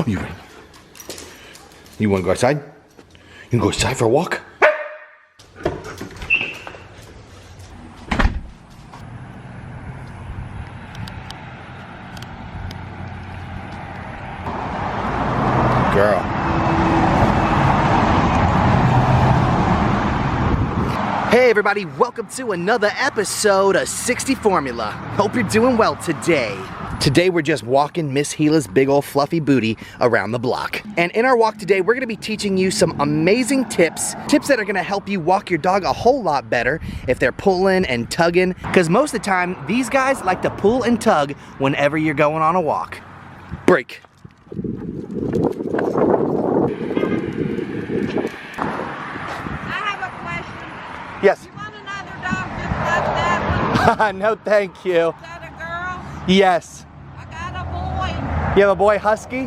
You ready? You want to go outside? You can go outside for a walk? Girl. Hey everybody, welcome to another episode of 60 Formula. Hope you're doing well today. Today we're just walking Miss Gila's big old fluffy booty around the block. And in our walk today, we're gonna be teaching you some amazing tips that are gonna help you walk your dog a whole lot better if they're pulling and tugging, because most of the time, these guys like to pull and tug whenever you're going on a walk. Break. Yes. You want another dog just like that one? No, thank you. Is that a girl? Yes. I got a boy. You have a boy husky?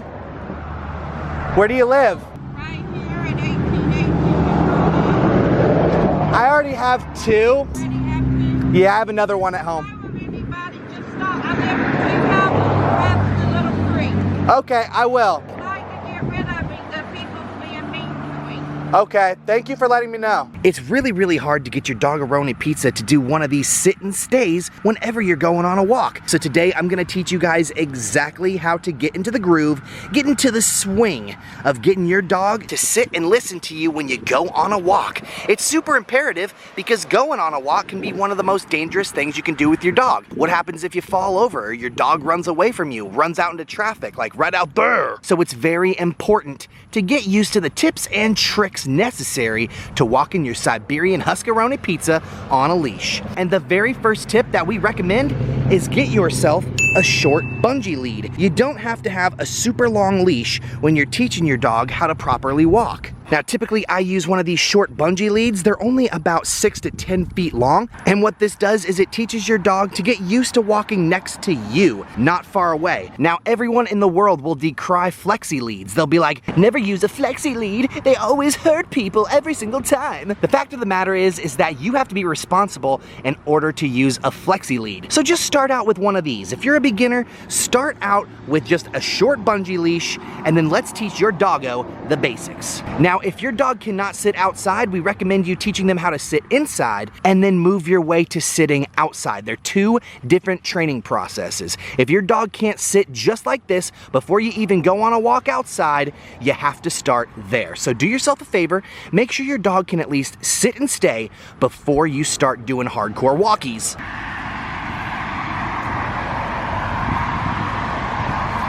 Where do you live? Right here at 1818. I already have two. Already have two? Yeah, I have another one at Why home. would anybody just stop? I live in two houses across the little creek. Okay, I will. I'd like to get rid of it. The people's being mean to me. Okay, thank you for letting me know. It's really hard to get your Doggeroni pizza to do one of these sit and stays whenever you're going on a walk. So today I'm gonna teach you guys exactly how to get into the groove, get into the swing of getting your dog to sit and listen to you when you go on a walk. It's super imperative because going on a walk can be one of the most dangerous things you can do with your dog. What happens if you fall over or your dog runs away from you, runs out into traffic, like right out there? So it's very important to get used to the tips and tricks necessary to walking your Siberian Huskaroni pizza on a leash. And the very first tip that we recommend is get yourself a short bungee lead. You don't have to have a super long leash when you're teaching your dog how to properly walk. Now, typically I use one of these short bungee leads. They're only about 6 to 10 feet long. And what this does is it teaches your dog to get used to walking next to you, not far away. Now, everyone in the world will decry flexi leads. They'll be like, never use a flexi lead. They always hurt people every single time. The fact of the matter is that you have to be responsible in order to use a flexi lead. So just start out with one of these. If you're a beginner, start out with just a short bungee leash, and then let's teach your doggo the basics. Now, if your dog cannot sit outside, we recommend you teaching them how to sit inside and then move your way to sitting outside. They're two different training processes. If your dog can't sit just like this before you even go on a walk outside, you have to start there. So do yourself a favor, make sure your dog can at least sit and stay before you start doing hardcore walkies.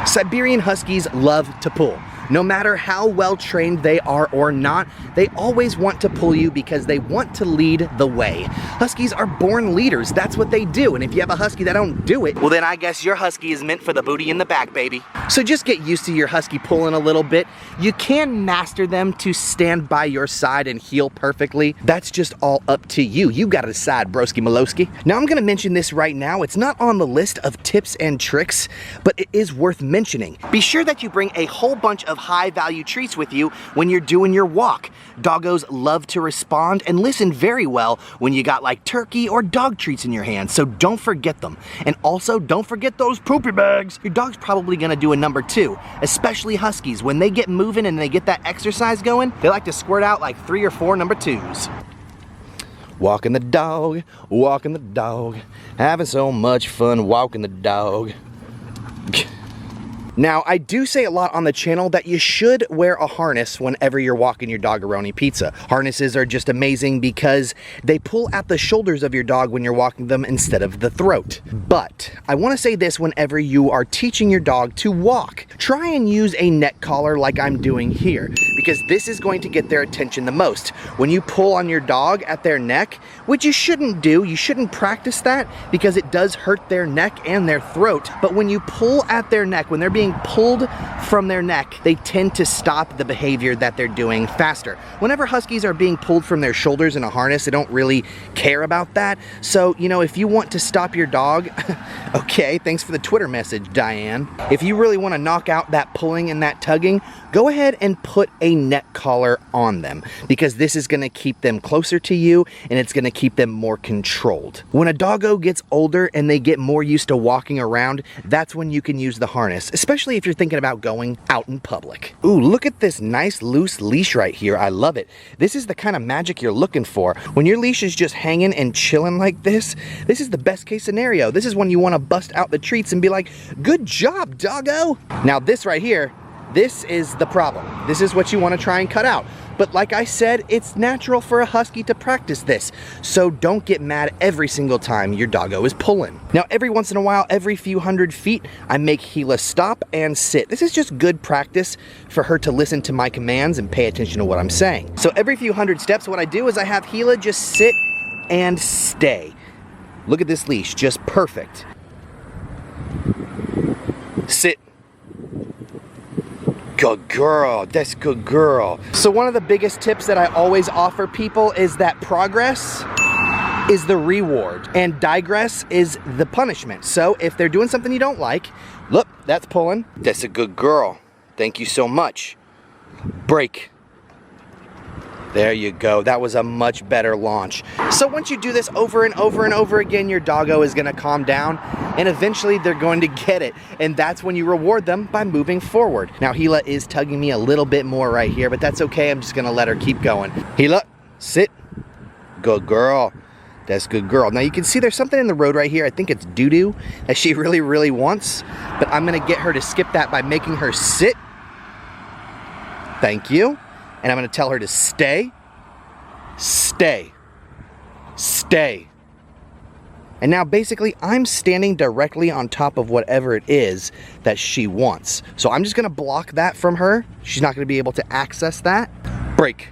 Siberian Huskies love to pull. No matter how well trained they are or not, they always want to pull you because they want to lead the way. Huskies are born leaders. That's what they do. And if you have a husky that don't do it, well then I guess your husky is meant for the booty in the back, baby. So just get used to your husky pulling a little bit. You can master them to stand by your side and heel perfectly. That's just all up to you. You gotta decide, broski malowski. Now I'm gonna mention this right now. It's not on the list of tips and tricks, but it is worth mentioning. Be sure that you bring a whole bunch of high value treats with you when you're doing your walk. Doggos love to respond and listen very well when you got like turkey or dog treats in your hand, so don't forget them. And also don't forget those poopy bags. Your dog's probably gonna do a number 2, especially Huskies. When they get moving and they get that exercise going, they like to squirt out like 3 or 4 number 2s. Walking the dog, having so much fun walking the dog. Now, I do say a lot on the channel that you should wear a harness whenever you're walking your Doggeroni pizza. Harnesses are just amazing because they pull at the shoulders of your dog when you're walking them instead of the throat. But I want to say this whenever you are teaching your dog to walk. Try and use a neck collar like I'm doing here, because this is going to get their attention the most. When you pull on your dog at their neck, which you shouldn't do, you shouldn't practice that because it does hurt their neck and their throat. But when you pull at their neck, when they're being pulled from their neck, they tend to stop the behavior that they're doing faster. Whenever Huskies are being pulled from their shoulders in a harness, they don't really care about that. So, you know, if you want to stop your dog, okay, thanks for the Twitter message, Diane. If you really want to knock out that pulling and that tugging, go ahead and put a neck collar on them because this is going to keep them closer to you and it's going to keep them more controlled. When a doggo gets older and they get more used to walking around, that's when you can use the harness, especially if you're thinking about going out in public. Ooh, look at this nice loose leash right here. I love it. This is the kind of magic you're looking for. When your leash is just hanging and chilling like this is the best case scenario. This is when you want to bust out the treats and be like, good job, doggo. Now this right here, this is the problem. This is what you want to try and cut out. But like I said, it's natural for a husky to practice this. So don't get mad every single time your doggo is pulling. Now, every once in a while, every few hundred feet, I make Gila stop and sit. This is just good practice for her to listen to my commands and pay attention to what I'm saying. So every few hundred steps, what I do is I have Gila just sit and stay. Look at this leash, just perfect. Sit. Good girl, that's good girl. So one of the biggest tips that I always offer people is that progress is the reward and digress is the punishment. So if they're doing something you don't like, look, that's pulling. That's a good girl. Thank you so much. Break. There you go. That was a much better launch. So once you do this over and over and over again, your doggo is going to calm down and eventually they're going to get it. And that's when you reward them by moving forward. Now Gila is tugging me a little bit more right here, but that's okay. I'm just going to let her keep going. Gila, sit. Good girl. That's good girl. Now you can see there's something in the road right here. I think it's doo-doo that she really, really wants, but I'm going to get her to skip that by making her sit. Thank you. And I'm going to tell her to stay, stay, stay. And now basically I'm standing directly on top of whatever it is that she wants. So I'm just going to block that from her. She's not going to be able to access that. Break.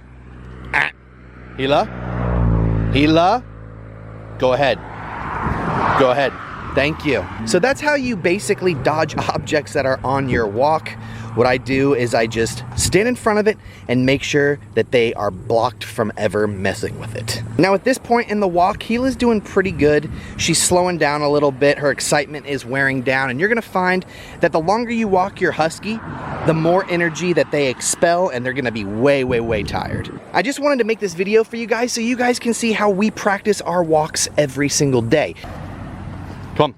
Ah. Gila. Gila. Go ahead. Go ahead. Thank you. So that's how you basically dodge objects that are on your walk. What I do is I just stand in front of it and make sure that they are blocked from ever messing with it. Now at this point in the walk, Gila's doing pretty good. She's slowing down a little bit. Her excitement is wearing down, and you're gonna find that the longer you walk your husky, the more energy that they expel, and they're gonna be way, way, way tired. I just wanted to make this video for you guys so you guys can see how we practice our walks every single day. Come on.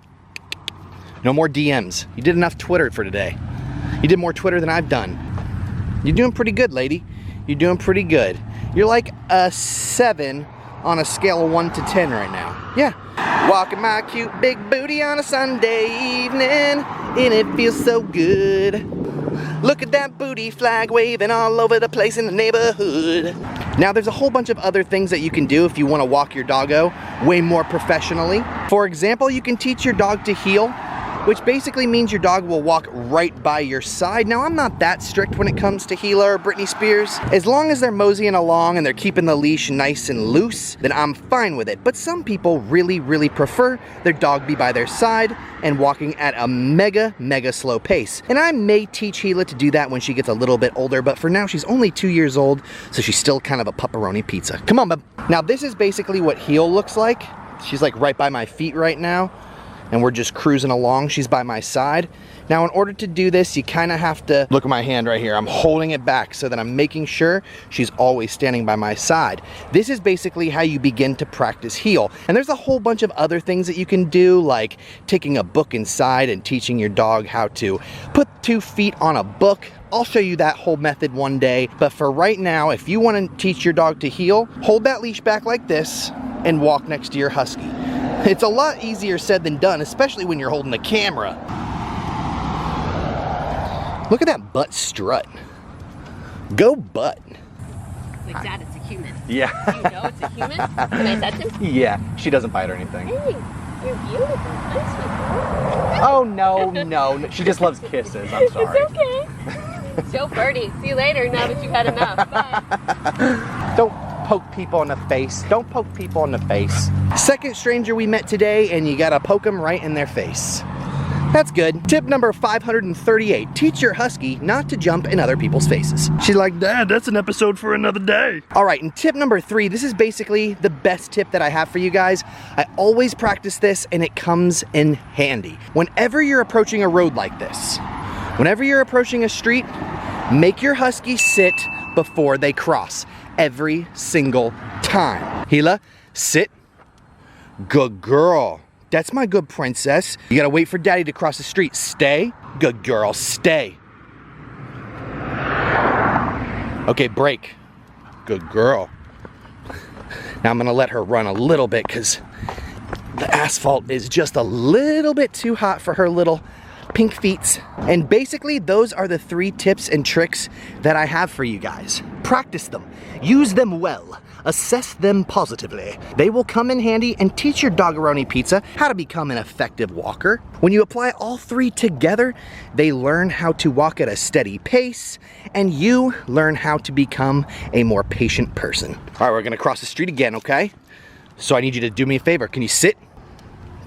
No more DMs. You did enough Twitter for today. You did more Twitter than I've done. You're doing pretty good, lady. You're doing pretty good. You're like a 7 on a scale of 1 to 10 right now. Yeah. Walking my cute big booty on a Sunday evening, and it feels so good. Look at that booty flag waving all over the place in the neighborhood. Now there's a whole bunch of other things that you can do if you want to walk your doggo way more professionally. For example, you can teach your dog to heel, which basically means your dog will walk right by your side. Now, I'm not that strict when it comes to Gila or Britney Spears. As long as they're moseying along and they're keeping the leash nice and loose, then I'm fine with it. But some people really, really prefer their dog be by their side and walking at a mega, mega slow pace. And I may teach Gila to do that when she gets a little bit older, but for now, she's only 2 years old, so she's still kind of a pepperoni pizza. Come on, bub. Now, this is basically what heel looks like. She's like right by my feet right now, and we're just cruising along. She's by my side. Now, in order to do this, you kind of have to look at my hand right here. I'm holding it back so that I'm making sure she's always standing by my side. This is basically how you begin to practice heel. And there's a whole bunch of other things that you can do, like taking a book inside and teaching your dog how to put 2 feet on a book. I'll show you that whole method one day. But for right now, if you want to teach your dog to heel, hold that leash back like this and walk next to your husky. It's a lot easier said than done, especially when you're holding the camera. Look at that butt strut. Go butt. Like, Dad, it's a human. Yeah. Do you know it's a human? Can I touch him? Yeah, she doesn't bite or anything. Hey, you're beautiful. Nice sweet. Oh, no. She just loves kisses. I'm sorry. It's okay. So birdie. See you later now that you've had enough. Bye. Don't poke people in the face. Don't poke people in the face. Second stranger we met today, and you gotta poke them right in their face. That's good. Tip number 538, teach your husky not to jump in other people's faces. She's like, Dad, that's an episode for another day. All right, and tip number 3, this is basically the best tip that I have for you guys. I always practice this, and it comes in handy. Whenever you're approaching a road like this, whenever you're approaching a street, Make your Husky sit before they cross every single time. Gila, sit. Good girl. That's my good princess. You gotta wait for daddy to cross the street. Stay. Good girl, stay. Okay, break. Good girl. Now I'm gonna let her run a little bit because the asphalt is just a little bit too hot for her little pink feet. And basically those are the 3 tips and tricks that I have for you guys. Practice them, use them well, assess them positively. They will come in handy and teach your doggeroni pizza how to become an effective walker. When you apply all 3 together, they learn how to walk at a steady pace, and you learn how to become a more patient person. All right, we're gonna cross the street again, okay? So I need you to do me a favor. Can you sit?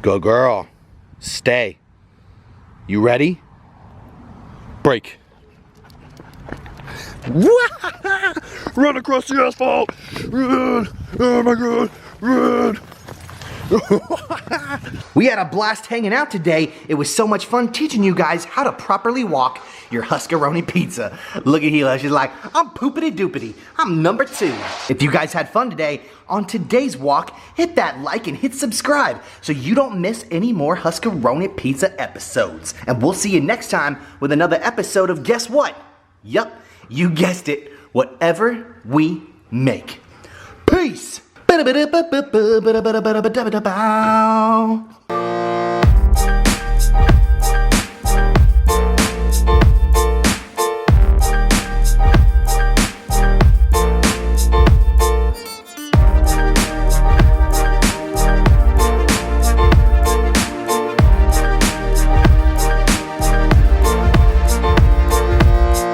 Good girl. Stay. You ready? Break. Run across the asphalt! Run! Oh my god! Run! We had a blast hanging out today. It was so much fun teaching you guys how to properly walk your Huskaroni pizza. Look at Gila, she's like, I'm poopity doopity. I'm number 2. If you guys had fun today, on today's walk, hit that like and hit subscribe so you don't miss any more Huskaroni pizza episodes. And we'll see you next time with another episode of Guess What? Yup, you guessed it, whatever we make. Peace!